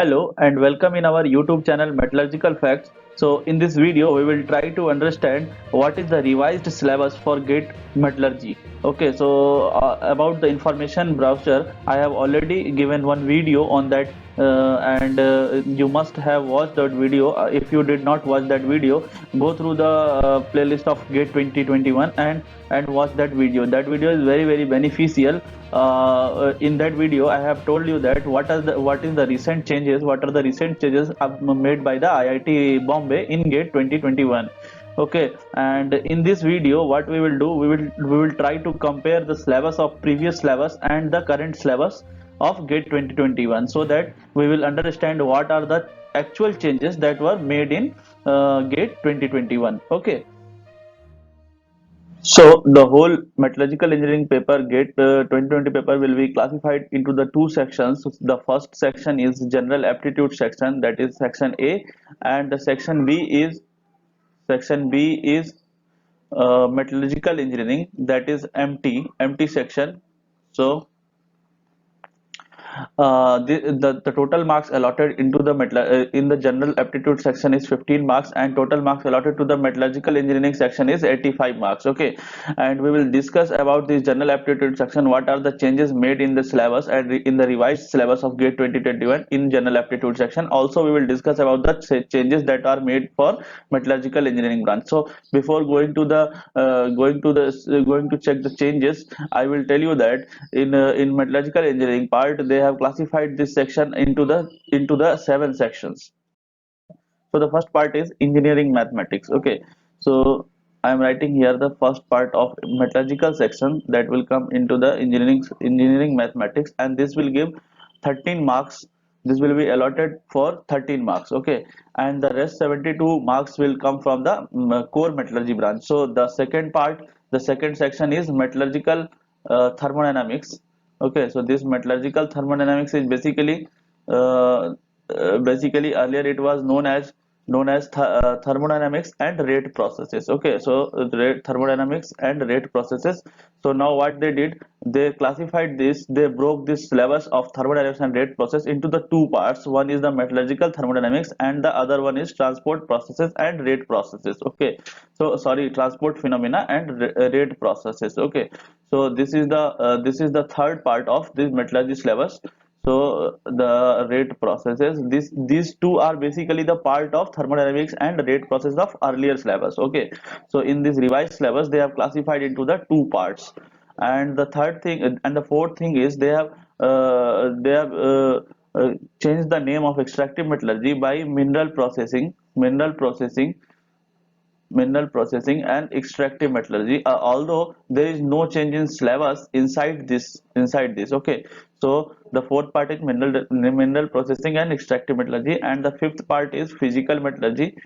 Hello and welcome in our YouTube channel Metallurgical Facts. So in this video we will try to understand what is the revised syllabus for GATE Metallurgy. Okay, so about the information browser, I have already given one video on that and you must have watched that video. If you did not watch that video, go through the playlist of GATE 2021 and watch that video. That video is very beneficial. In that video I have told you that what is the recent changes, what are the recent changes made by the IIT Bombay in GATE 2021. Okay, and in this video what we will do, we will try to compare the syllabus of previous syllabus and the current syllabus of GATE 2021, so that we will understand what are the actual changes that were made in GATE 2021. Okay, so the whole metallurgical engineering paper, GATE 2020 paper, will be classified into the two sections. The first section is general aptitude section, that is section A, and the section B is metallurgical engineering, that is MT section. So the total marks allotted into the in the general aptitude section is 15 marks, and total marks allotted to the metallurgical engineering section is 85 marks. Okay, and we will discuss about this general aptitude section, what are the changes made in the syllabus and in the revised syllabus of GATE 2021 in general aptitude section. Also we will discuss about the changes that are made for metallurgical engineering branch. So before going to check the changes, I will tell you that in metallurgical engineering part they have classified this section into the seven sections. So the first part is engineering mathematics. Okay, so I am writing here the first part of metallurgical section that will come into the engineering mathematics, and this will give 13 marks. This will be allotted for 13 marks. Okay, and the rest 72 marks will come from the core metallurgy branch. So the second part, the second section is metallurgical thermodynamics. Okay, so this metallurgical thermodynamics is uh, basically earlier it was known as thermodynamics and rate processes. Okay, so thermodynamics and rate processes. So now what they did, they classified this, they broke this syllabus of thermodynamics and rate process into the two parts. One is the metallurgical thermodynamics and the other one is transport processes and rate processes. Okay, so sorry, transport phenomena and rate processes. Okay, so this is the third part of this metallurgy syllabus. So the rate processes, these two are basically the part of thermodynamics and rate process of earlier syllabus. Okay, so in this revised syllabus they have classified into the two parts. And the third thing and the fourth thing is they have changed the name of extractive metallurgy by mineral processing and extractive metallurgy, although there is no change in syllabus inside this. Okay, so the fourth part is mineral processing and extractive metallurgy, and the fifth part is physical metallurgy.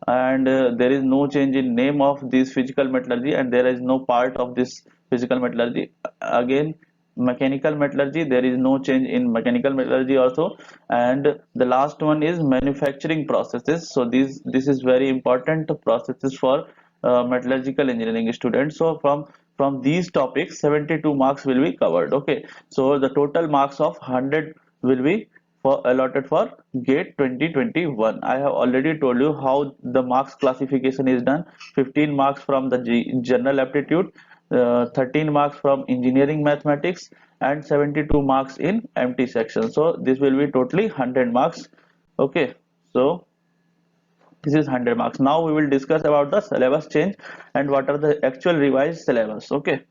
And there is no change in name of this physical metallurgy, and there is no part of this physical metallurgy. Again, mechanical metallurgy, there is no change in mechanical metallurgy also. And the last one is manufacturing processes. So this is very important processes for metallurgical engineering students. So from these topics 72 marks will be covered. Okay, so the total marks of 100 will be for allotted for GATE 2021. I have already told you how the marks classification is done. 15 marks from the general aptitude, 13 marks from engineering mathematics, and 72 marks in MT section. So this will be totally 100 marks. Okay, so this is 100 marks. Now we will discuss about the syllabus change and what are the actual revised syllabus. Okay,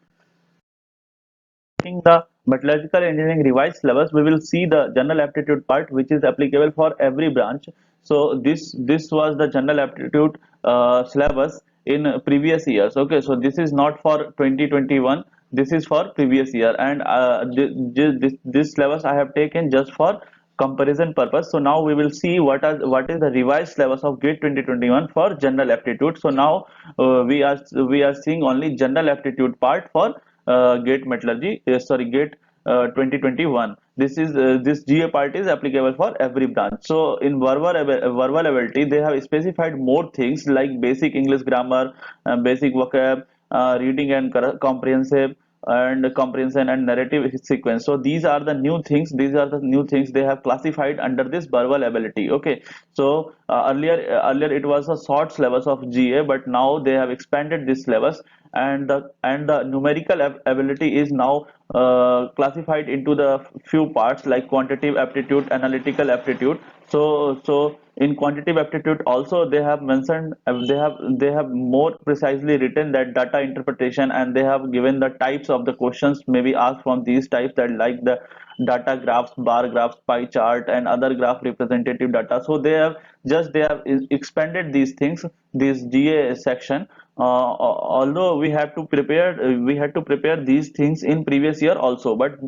in the metallurgical engineering revised syllabus, we will see the general aptitude part, which is applicable for every branch. So this was the general aptitude syllabus in previous years. Okay, so this is not for 2021. This is for previous year, and this syllabus I have taken just for comparison purpose. So now we will see what is the revised syllabus of GATE 2021 for general aptitude. So now we are seeing only general aptitude part for GATE metallurgy, GATE 2021. This GA part is applicable for every branch. So in verbal ability, they have specified more things like basic English grammar, basic vocab, reading and comprehensive, and comprehension and narrative sequence. So these are the new things. These are the new things they have classified under this verbal ability. Okay, so earlier it was a short syllabus of GA, but now they have expanded this syllabus, and the numerical ability is now classified into the few parts like quantitative aptitude, analytical aptitude. So in quantitative aptitude also they have mentioned, they have more precisely written that data interpretation, and they have given the types of the questions may be asked from these types, that like the data graphs, bar graphs, pie chart, and other graph representative data. So they have expanded these things, this GA section. Although we had to prepare these things in previous year also, but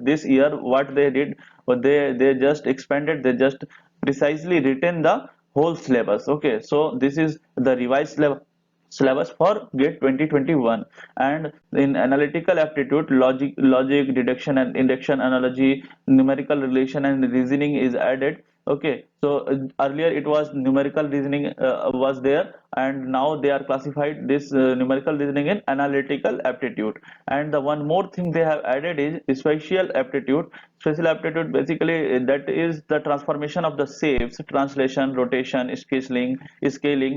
this year what they did, they just expanded, they just precisely written the whole syllabus. Okay, so this is the revised syllabus for GATE 2021. And in analytical aptitude, logic, deduction and induction, analogy, numerical relation and reasoning is added. Okay, so earlier it was numerical reasoning was there, and now they are classified this numerical reasoning in analytical aptitude. And the one more thing they have added is spatial aptitude. Spatial aptitude basically that is the transformation of the shapes, translation, rotation, scaling,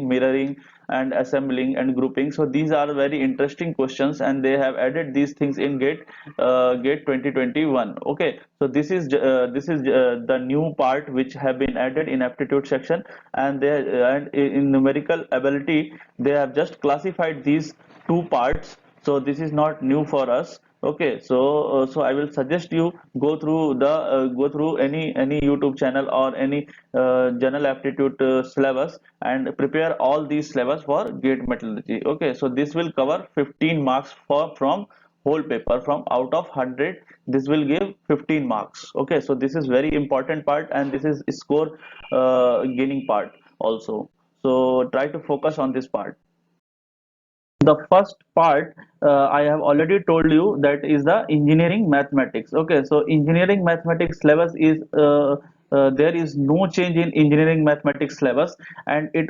mirroring, and assembling and grouping. So these are very interesting questions, and they have added these things in GATE 2021. Okay, so this is the new part which have been added in aptitude section, and in numerical ability they have just classified these two parts. So this is not new for us. Okay, so I will suggest you go through any YouTube channel or any general aptitude syllabus, and prepare all these syllabus for GATE methodology. Okay, so this will cover 15 marks for from whole paper. From out of 100, this will give 15 marks. Okay, so this is very important part, and this is score gaining part also. So try to focus on this part. The first part, I have already told you, that is the engineering mathematics. Okay, so engineering mathematics syllabus is there is no change in engineering mathematics syllabus, and it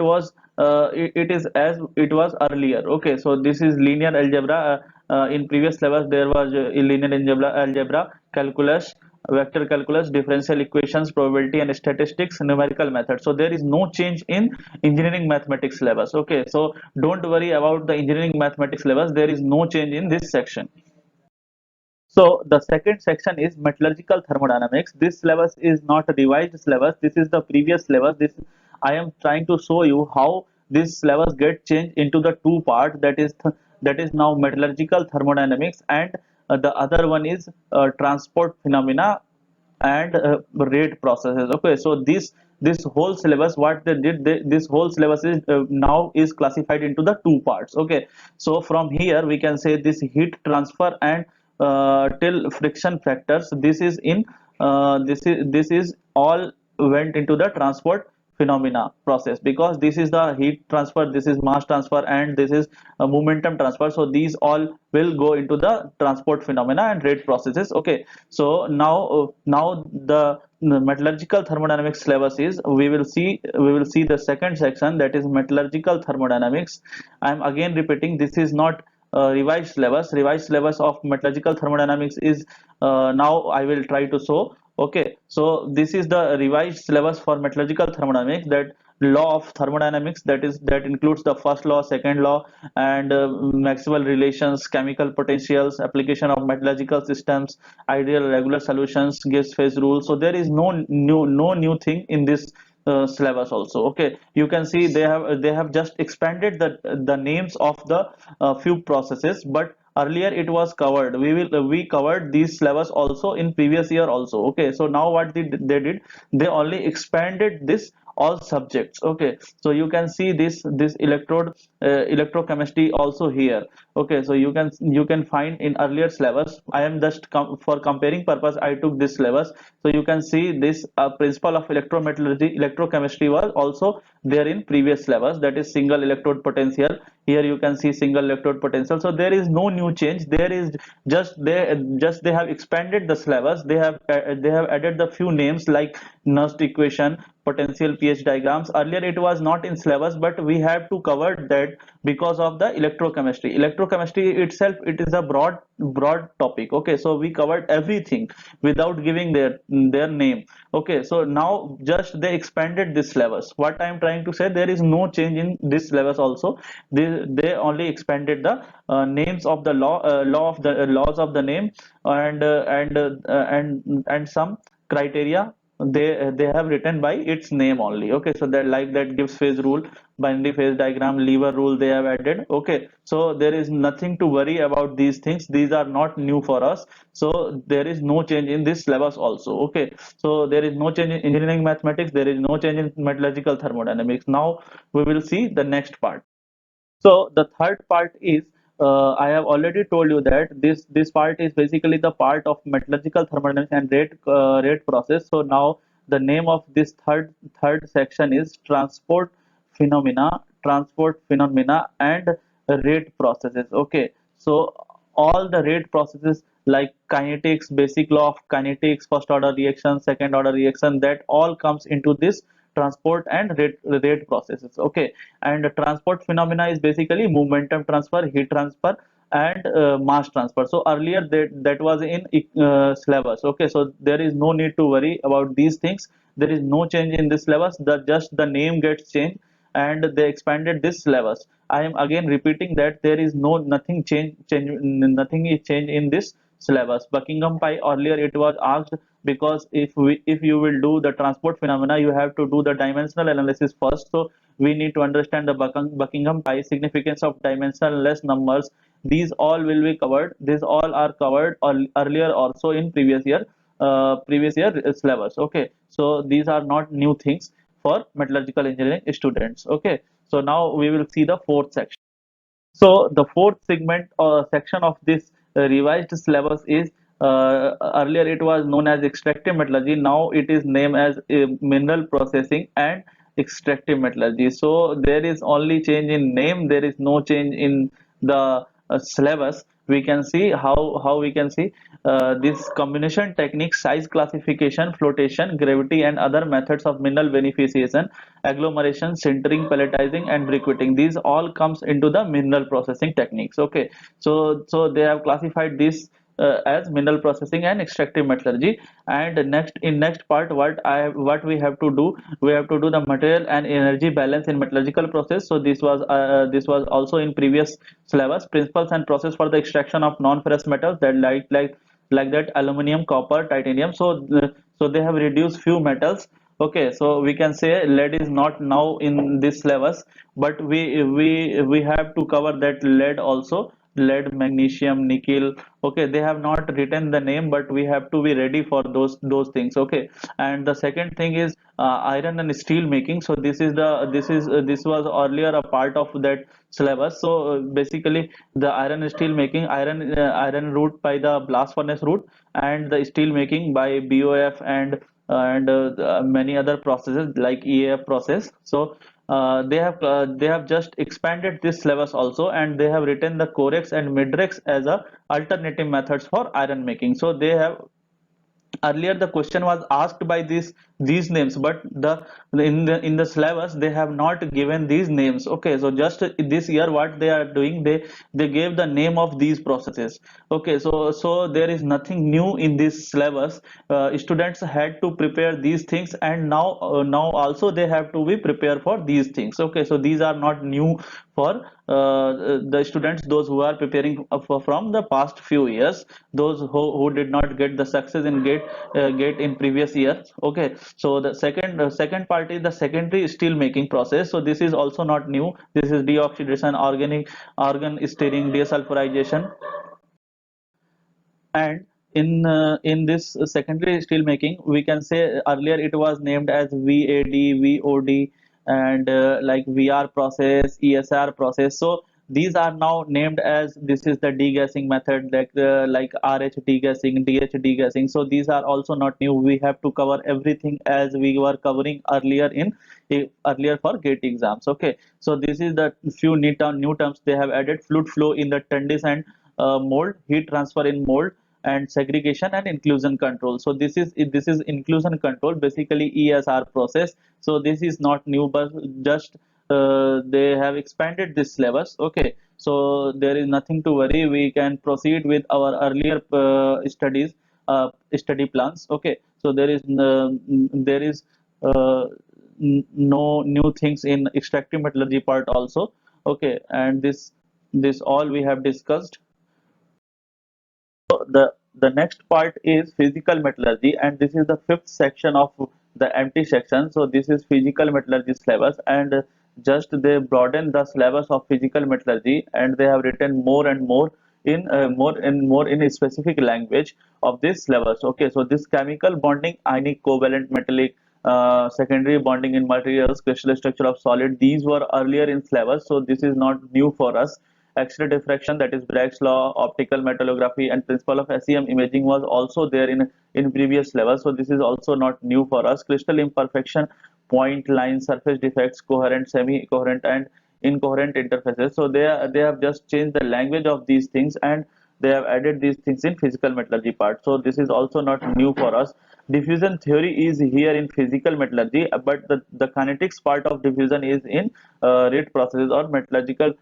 is as it was earlier. Okay, so this is linear algebra. In previous syllabus there was linear algebra, calculus, vector calculus, differential equations, probability and statistics, numerical method. So there is no change in engineering mathematics syllabus. Okay, so don't worry about the engineering mathematics syllabus, there is no change in this section. So the second section is metallurgical thermodynamics. This syllabus is not a revised syllabus, this is the previous syllabus. This I am trying to show you how this syllabus get changed into the two part, that is now metallurgical thermodynamics, and the other one is transport phenomena and rate processes. Okay, so this whole syllabus, what they did, this whole syllabus is now is classified into the two parts. Okay, so from here we can say this heat transfer and till friction factors, this is all went into the transport phenomena process, because this is the heat transfer, this is mass transfer, and this is momentum transfer. So these all will go into the transport phenomena and rate processes. Okay, so now the metallurgical thermodynamics syllabus is, we will see the second section, that is metallurgical thermodynamics. I am again repeating, this is not revised syllabus. Revised syllabus of metallurgical thermodynamics is now I will try to show. Okay, so this is the revised syllabus for metallurgical thermodynamics, that law of thermodynamics, that includes the first law, second law, and Maxwell relations, chemical potentials, application of metallurgical systems, ideal regular solutions, gas phase rule. So there is no new thing in this syllabus also. Okay, you can see they have just expanded the names of the few processes, but earlier it was covered. We covered these syllabus also in previous year also. Okay, so now what they did, they only expanded this all subjects. Okay, so you can see this electrochemistry also here. Okay, so you can find in earlier syllabus. I am just for comparing purpose I took this syllabus. So you can see this principle of electrometallurgy, electrochemistry was also there in previous syllabus, that is single electrode potential. Here you can see single electrode potential. So there is no new change, there is they have expanded the syllabus. They have added the few names like Nernst equation, potential pH diagrams. Earlier it was not in syllabus, but we have to cover that because of the electrochemistry. electrochemistry itself, it is a broad topic. Okay, so we covered everything without giving their name. Okay, so now just they expanded this syllabus. What I am trying to say, there is no change in this syllabus also. They only expanded the names of the laws of the name, and some criteria they have written by its name only. Okay, so that, like that Gibbs phase rule, binary phase diagram, lever rule, they have added. Okay, so there is nothing to worry about these things. These are not new for us. So there is no change in this syllabus also. Okay, so there is no change in engineering mathematics, there is no change in metallurgical thermodynamics. Now we will see the next part. So the third part is, I have already told you that this part is basically the part of metallurgical thermodynamics and rate process. So now the name of this third section is transport phenomena and rate processes. Okay, so all the rate processes like kinetics, basic law of kinetics, first order reaction, second order reaction, that all comes into this transport and rate processes. Okay, and transport phenomena is basically momentum transfer, heat transfer, and mass transfer. So earlier that was in syllabus. Okay, so there is no need to worry about these things. There is no change in this syllabus. Just the name gets changed, and they expanded this syllabus. I am again repeating that there is nothing is changed in this syllabus. Buckingham pi, earlier it was asked, because if you will do the transport phenomena, you have to do the dimensional analysis first. So we need to understand the Buckingham pi, significance of dimensionless numbers. These all will be covered. These all are covered earlier also in previous year syllabus. Okay, so these are not new things for metallurgical engineering students. Okay, so now we will see the fourth section. So the fourth segment section of this revised syllabus is, earlier it was known as extractive metallurgy. Now it is named as mineral processing and extractive metallurgy. So there is only change in name. There is no change in the syllabus. We can see how we can see this combination technique, size classification, flotation, gravity, and other methods of mineral beneficiation, agglomeration, sintering, pelletizing, and briquetting. These all comes into the mineral processing techniques. Okay, so they have classified this as mineral processing and extractive metallurgy. And next part, what we have to do, we have to do the material and energy balance in metallurgical process. So this was also in previous syllabus. Principles and process for the extraction of non-ferrous metals, that like that aluminum, copper, titanium. So they have reduced few metals. Okay, so we can say lead is not now in this syllabus, but we have to cover that lead also. Lead, magnesium, nickel. Okay, they have not written the name, but we have to be ready for those things. Okay, and the second thing is iron and steel making. So this was earlier a part of that syllabus. So basically the iron and steel making, iron route by the blast furnace route, and the steel making by BOF, and many other processes like EAF process. So they have just expanded this syllabus also, and they have written the Corex and Midrex as a alternative methods for iron making. So they have, earlier the question was asked by these names, but in the syllabus they have not given these names. Okay, so just this year what they are doing, they gave the name of these processes. Okay, so there is nothing new in this syllabus. Students had to prepare these things, and now also they have to be prepared for these things. Okay, so these are not new for the students, those who are preparing from the past few years, those who did not get the success in gate in previous years. Okay, so the second part is the secondary steel making process. So this is also not new. This is deoxidation, organ stirring, desulfurization. And in this secondary steel making, we can say earlier it was named as VAD, VOD, and like VR process, ESR process. So these are now named as, this is the degassing method, like RH degassing, DH degassing. So these are also not new. We have to cover everything as we were covering earlier for gate exams. Okay, so this is the few new terms they have added: fluid flow in the Tundis and mold, heat transfer in mold, and segregation and inclusion control. So this is inclusion control, basically ESR process. So this is not new, but just they have expanded this syllabus. Okay, so there is nothing to worry. We can proceed with our earlier study plans. Okay, so there is uh, no new things in extractive metallurgy part also. Okay, and this all we have discussed. So the next part is physical metallurgy, and this is the fifth section of the empty section. So this is physical metallurgy syllabus, and just they broaden the syllabus of physical metallurgy, and they have written more and more in a specific language of this syllabus. Okay, so this chemical bonding, ionic, covalent, metallic, secondary bonding in materials, crystal structure of solid. These were earlier in syllabus, so this is not new for us. X-ray diffraction, that is Bragg's law, optical metallography, and principle of SEM imaging was also there in previous levels. So this is also not new for us. Crystal imperfection, point, line, surface defects, coherent, semi-coherent, and incoherent interfaces. So they have just changed the language of these things, and they have added these things in physical metallurgy part. So this is also not new for us. Diffusion theory is here in physical metallurgy, but the kinetics part of diffusion is in rate processes or metallurgical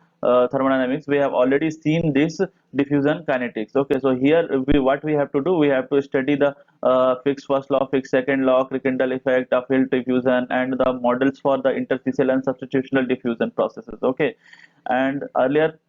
thermodynamics. We have already seen this diffusion kinetics. Okay, so here what we have to do, we have to study the Fick's first law, Fick's second law, Krikindall effect, of field diffusion, and the models for the interstitial and substitutional diffusion processes. Okay, and earlier,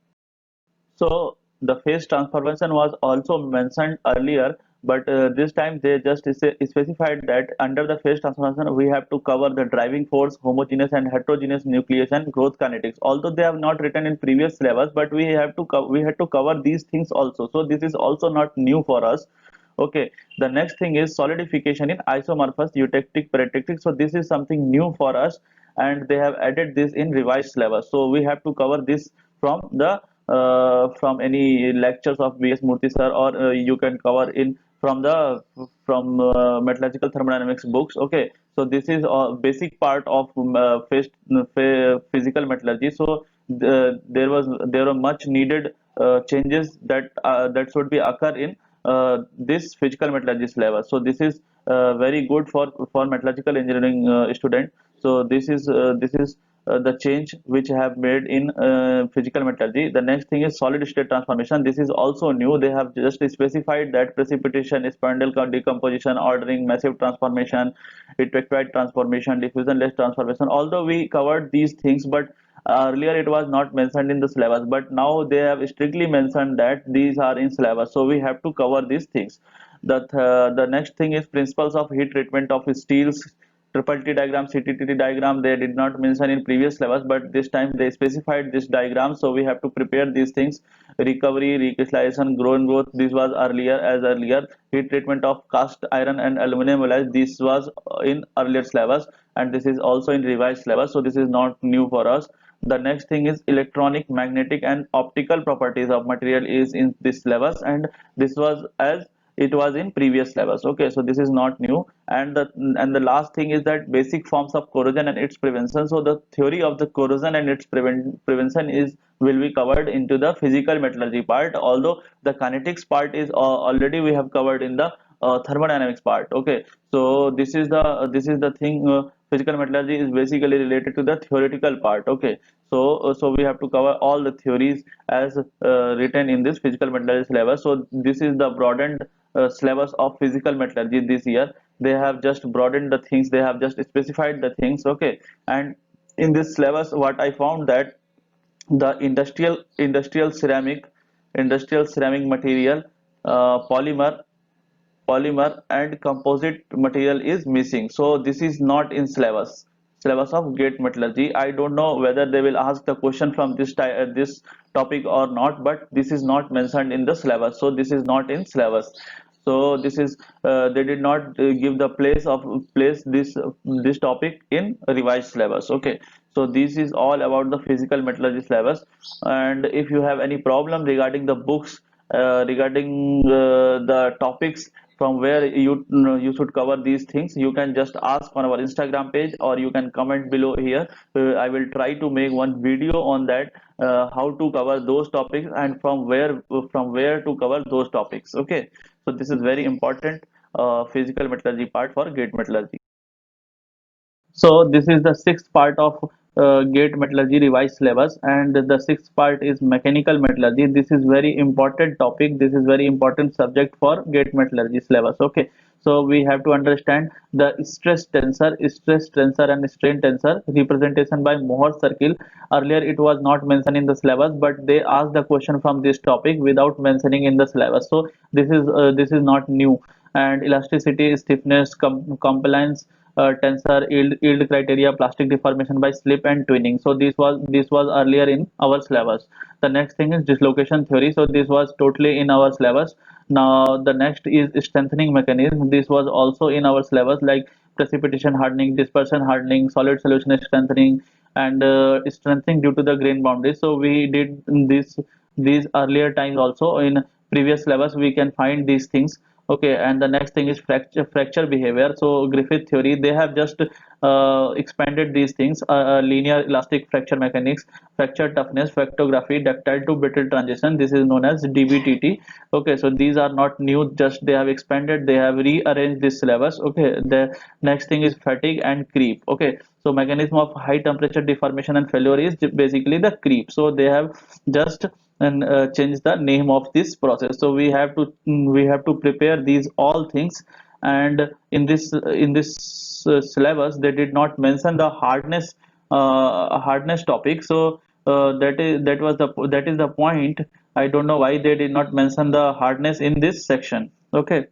so the phase transformation was also mentioned earlier, but this time they just specified that under the phase transformation we have to cover the driving force, homogeneous and heterogeneous nucleation, growth kinetics. Although they have not written in previous syllabus, but we had to cover these things also. So this is also not new for us. Okay, the next thing is solidification in isomorphous eutectic peritectic. So this is something new for us, and they have added this in revised syllabus. So we have to cover this from the from any lectures of B.S. Murthy sir, or you can cover in from metallurgical thermodynamics books. Okay, so this is a basic part of physical metallurgy. So there were much needed changes that should be occur in this physical metallurgy syllabus. So this is very good for metallurgical engineering student. So this is the change which have made in physical metallurgy. The next thing is solid state transformation. This is also new. They have just specified that precipitation, spindle decomposition, ordering, massive transformation, electrified transformation, diffusion-less transformation. Although we covered these things, but earlier it was not mentioned in the syllabus, but now they have strictly mentioned that these are in syllabus, so we have to cover these things. The next thing is principles of heat treatment of steels, triple T diagram, CTT diagram. They did not mention in previous syllabus, but this time they specified this diagram, so we have to prepare these things. Recovery, recrystallization, growth, this was earlier. Heat treatment of cast iron and aluminum alloys, this was in earlier syllabus, and this is also in revised syllabus, so this is not new for us. The next thing is electronic, magnetic, and optical properties of material is in this syllabus, and this was as it was in previous syllabus. Okay, so this is not new. And the last thing is that basic forms of corrosion and its prevention. So the theory of the corrosion and its prevention is will be covered into the physical metallurgy part, although the kinetics part is already we have covered in the thermodynamics part. Okay, so this is the thing. Physical metallurgy is basically related to the theoretical part. Okay, so we have to cover all the theories as written in this physical metallurgy syllabus. So this is the broadened syllabus of physical metallurgy this year. They have just broadened the things, they have just specified the things. Okay, and in this syllabus what I found that the industrial ceramic material, polymer and composite material is missing. So this is not in syllabus of gate metallurgy. I don't know whether they will ask the question from this topic or not, but this is not mentioned in the syllabus, so this is not in syllabus. So this is they did not give the place this topic in revised syllabus. Okay, so this is all about the physical metallurgy syllabus. And if you have any problem regarding the books, regarding the topics from where you should cover these things, you can just ask on our Instagram page, or you can comment below here. I will try to make one video on that, how to cover those topics and from where to cover those topics. Okay, so this is very important physical metallurgy part for gate metallurgy. So this is the sixth part of gate metallurgy revised syllabus, and the sixth part is mechanical metallurgy. This is very important topic. This is very important subject for gate metallurgy syllabus. Okay, so we have to understand the stress tensor and strain tensor representation by Mohr circle. Earlier it was not mentioned in the syllabus, but they asked the question from this topic without mentioning in the syllabus. So this is not new. And elasticity, stiffness, compliance, tensor, yield criteria, plastic deformation by slip and twinning. So this was earlier in our syllabus. The next thing is dislocation theory. So this was totally in our syllabus. Now the next is strengthening mechanism. This was also in our syllabus, like precipitation hardening, dispersion hardening, solid solution strengthening, and strengthening due to the grain boundaries. So we did this these earlier times also in previous syllabus. We can find these things. Okay, and the next thing is fracture behavior. So Griffith theory, they have just expanded these things: linear elastic fracture mechanics, fracture toughness, fractography, ductile to brittle transition. This is known as DBTT. Okay, so these are not new, just they have expanded, they have rearranged this syllabus. Okay, the next thing is fatigue and creep. Okay, so mechanism of high temperature deformation and failure is basically the creep. So they have just and change the name of this process. So we have to prepare these all things. And in this syllabus they did not mention the hardness topic. So that is the point. I don't know why they did not mention the hardness in this section. Okay,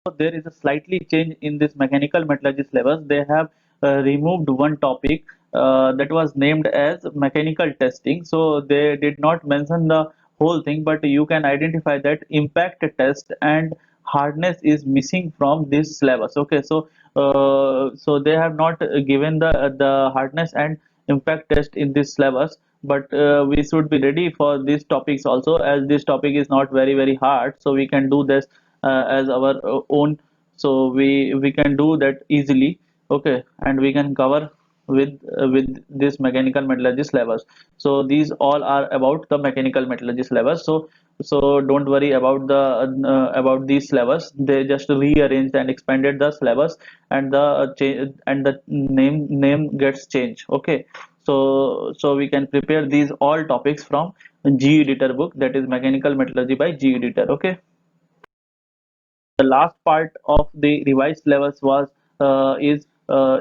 so there is a slightly change in this mechanical metallurgy syllabus. They have removed one topic that was named as mechanical testing. So they did not mention the whole thing, but you can identify that impact test and hardness is missing from this syllabus. Okay, so they have not given the hardness and impact test in this syllabus, but we should be ready for these topics also, as this topic is not very hard. So we can do this as our own. So we can do that easily. Okay, and we can cover with this mechanical metallurgy syllabus. So these all are about the mechanical metallurgy syllabus. So don't worry about these syllabus. They just rearranged and expanded the syllabus, and the name gets changed. Okay, so we can prepare these all topics from G editor book, that is mechanical metallurgy by G editor. Okay, the last part of the revised syllabus was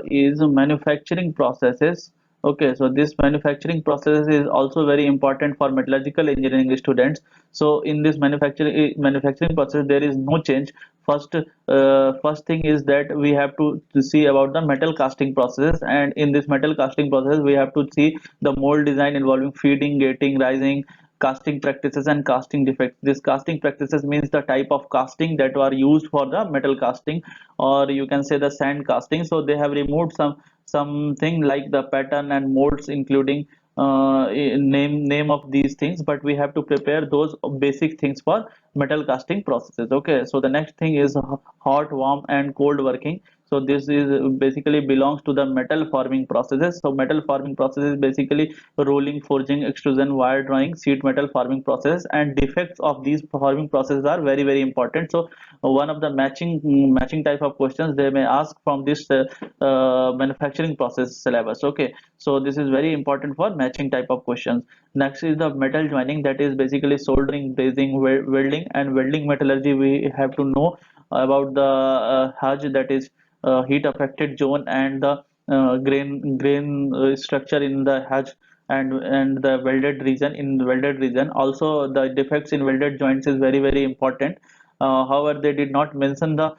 is manufacturing processes. Okay, so this manufacturing process is also very important for metallurgical engineering students. So in this manufacturing process there is no change. First thing is that we have to see about the metal casting process, and in this metal casting process we have to see the mold design involving feeding, gating, rising, casting practices and casting defects. This casting practices means the type of casting that are used for the metal casting, or you can say the sand casting. So they have removed something like the pattern and molds, including name of these things, but we have to prepare those basic things for metal casting processes. Okay, so the next thing is hot, warm and cold working. So this is basically belongs to the metal forming processes. So metal forming process is basically rolling, forging, extrusion, wire drawing, sheet metal forming process, and defects of these forming processes are very important. So one of the matching type of questions they may ask from this manufacturing process syllabus. Okay, so this is very important for matching type of questions. Next is the metal joining, that is basically soldering, brazing, welding, and welding metallurgy. We have to know about the HUJ, that is heat affected zone, and the grain structure in the HUJ, and the welded region. In the welded region also, the defects in welded joints is very important. However, they did not mention the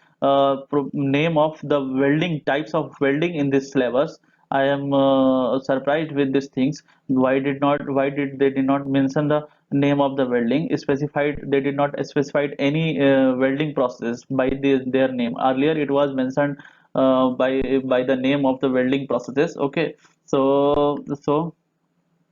name of the welding types of welding in this syllabus. I am surprised with these things. Why did they did not mention the name of the welding specified? They did not specify any welding process by their name. Earlier it was mentioned by the name of the welding processes. Okay, so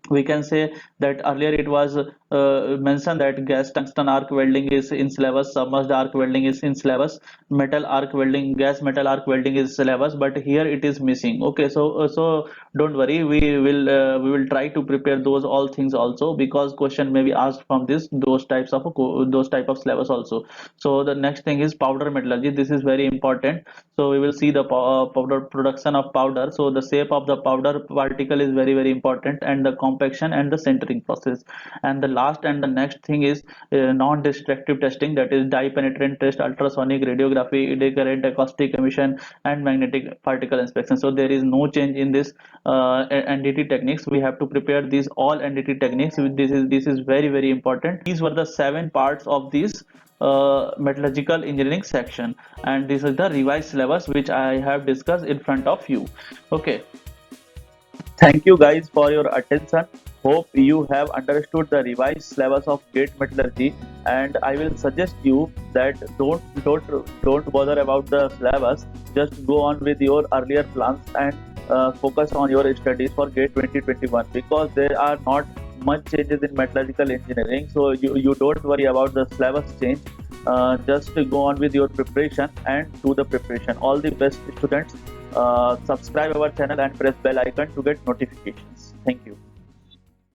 we can say that earlier it was mentioned that gas tungsten arc welding is in syllabus, submerged arc welding is in syllabus, metal arc welding, gas metal arc welding is syllabus, but here it is missing. Okay, so don't worry, we will try to prepare those all things also, because question may be asked from this those types of those type of syllabus also. So the next thing is powder metallurgy. This is very important. So we will see the powder production of powder. So the shape of the powder particle is very important, and the compaction and the centering process. And the last and the next thing is non-destructive testing, that is dye penetrant test, ultrasonic radiography, eddy current, acoustic emission, and magnetic particle inspection. So there is no change in this NDT techniques. We have to prepare these all NDT techniques. This is very important. These were the 7 parts of this metallurgical engineering section, and this is the revised syllabus which I have discussed in front of you. Okay, thank you guys for your attention. Hope you have understood the revised syllabus of gate metallurgy, and I will suggest you that don't bother about the syllabus. Just go on with your earlier plans and focus on your studies for gate 2021, because there are not much changes in metallurgical engineering. So you don't worry about the syllabus change. Just go on with your preparation and do the preparation. All the best, students. Subscribe our channel and press bell icon to get notifications. Thank you.